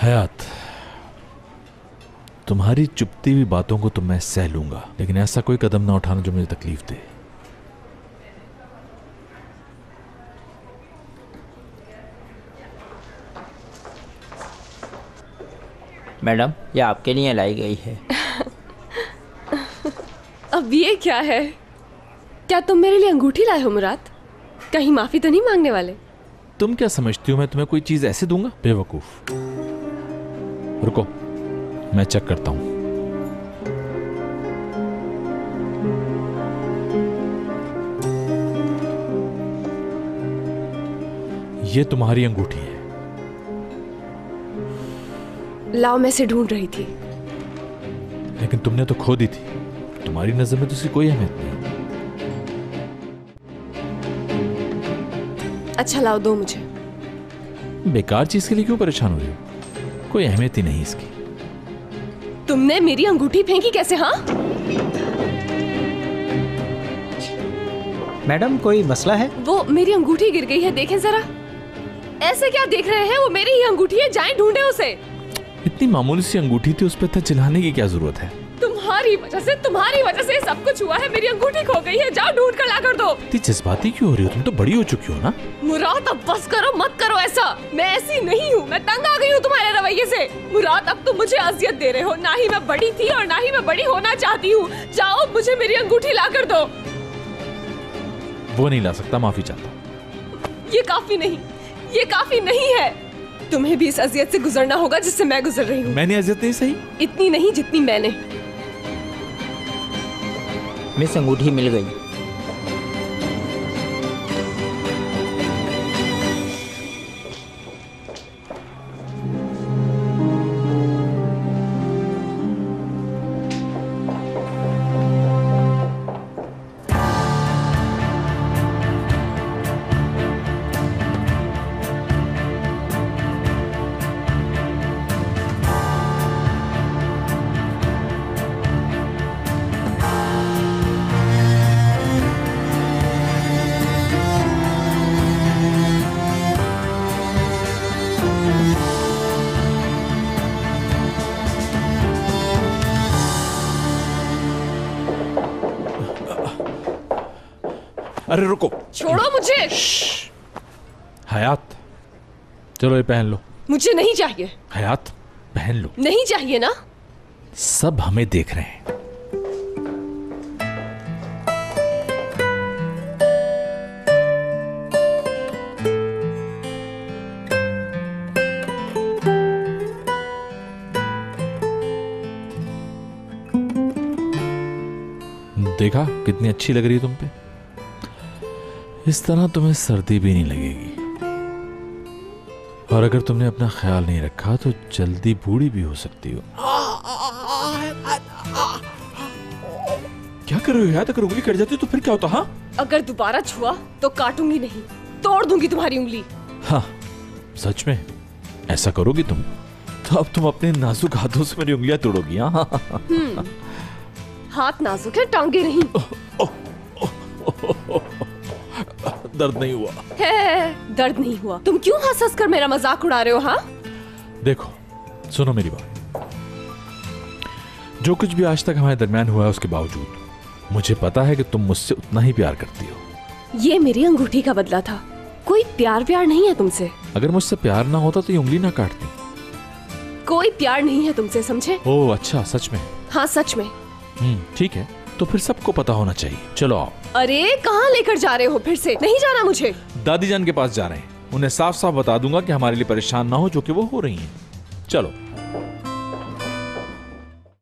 हयात, तुम्हारी चुपती हुई बातों को तो मैं सह लूंगा, लेकिन ऐसा कोई कदम ना उठाना जो मुझे तकलीफ दे। मैडम, ये आपके लिए लाई गई है। अब ये क्या है? क्या तुम मेरे लिए अंगूठी लाए हो मुराद? कहीं माफी तो नहीं मांगने वाले? तुम क्या समझती हो मैं तुम्हें कोई चीज ऐसे दूंगा? बेवकूफ। रुको, मैं चेक करता हूं। ये तुम्हारी अंगूठी है। लाओ, मैं इसे ढूंढ रही थी। लेकिन तुमने तो खो दी थी। तुम्हारी नजर में तो उसकी कोई अहमियत नहीं। अच्छा लाओ, दो मुझे। बेकार चीज के लिए क्यों परेशान हो रही हो? कोई अहमियत ही नहीं इसकी। तुमने मेरी अंगूठी फेंकी कैसे? हाँ, मैडम, कोई मसला है? वो मेरी अंगूठी गिर गई है, देखें जरा। ऐसे क्या देख रहे हैं? वो मेरी ही अंगूठी है, जाएं ढूंढे उसे। इतनी मामूली सी अंगूठी थी, उस पर इतना चिल्लाने की क्या जरूरत है? तुम्हारी वजह से सब कुछ हुआ है। मेरी अंगूठी खो गई है, जाओ ढूंढ कर ला कर दो। इतनी जज्बाती क्यों हो रही हो? तुम तो बड़ी हो चुकी हो ना। मुराद, अब बस करो, मत करो ऐसा। मैं ऐसी नहीं हूँ, मैं तंग आ गई हूँ तुम्हारे रवैये से। मुराद, अब तुम मुझे अजियत दे रहे हो। ना ही मैं बड़ी थी और ना ही मैं बड़ी होना चाहती हूँ। जाओ, मुझे मेरी अंगूठी ला कर दो। वो नहीं ला सकता, माफी चाहता हूँ। ये काफी नहीं है। तुम्हें भी इस अजियत से गुजरना होगा जिससे मैं गुजर रही हूँ। मैंने अजियत नहीं सही? इतनी नहीं जितनी मैंने। मिस, अंगूठी मिल गई। अरे रुको, छोड़ो मुझे। हयात, चलो ये पहन लो। मुझे नहीं चाहिए। हयात, पहन लो। नहीं चाहिए ना? सब हमें देख रहे हैं। देखा कितनी अच्छी लग रही है तुम पे। इस तरह तुम्हें सर्दी भी नहीं लगेगी, और अगर तुमने अपना ख्याल नहीं रखा तो जल्दी बूढ़ी भी हो सकती हो। क्या कर रहे हो यार? अगर उंगली कट जाती तो फिर क्या होता? हाँ, अगर दोबारा छुआ तो काटूंगी नहीं, तोड़ दूंगी तुम्हारी उंगली। हाँ, सच में ऐसा करोगी तुम? तो अब तुम अपने नाजुक हाथों से मेरी उंगलियां तोड़ोगी? हाँ, हाथ नाजुक है, टांगे नहीं। दर्द नहीं हुआ है? दर्द नहीं हुआ? तुम क्यों हंस हंस कर मेरा मजाक उड़ा रहे हो? हाँ, देखो, सुनो मेरी बात। जो कुछ भी आज तक हमारे दरमियान हुआ है, उसके बावजूद मुझे पता है कि तुम मुझसे उतना ही प्यार करती हो। ये मेरी अंगूठी का बदला था, कोई प्यार नहीं है तुमसे। अगर मुझसे प्यार ना होता तो ये उंगली ना काटती। कोई प्यार नहीं है तुमसे, समझे? ओह अच्छा, सच में? हाँ, सच में। ठीक है, तो फिर सबको पता होना चाहिए। चलो आओ। अरे कहाँ लेकर जा रहे हो? फिर से नहीं जाना मुझे। दादी जान के पास जा रहे हैं, उन्हें साफ साफ बता दूंगा कि हमारे लिए परेशान ना हो, जो कि वो हो रही हैं। चलो।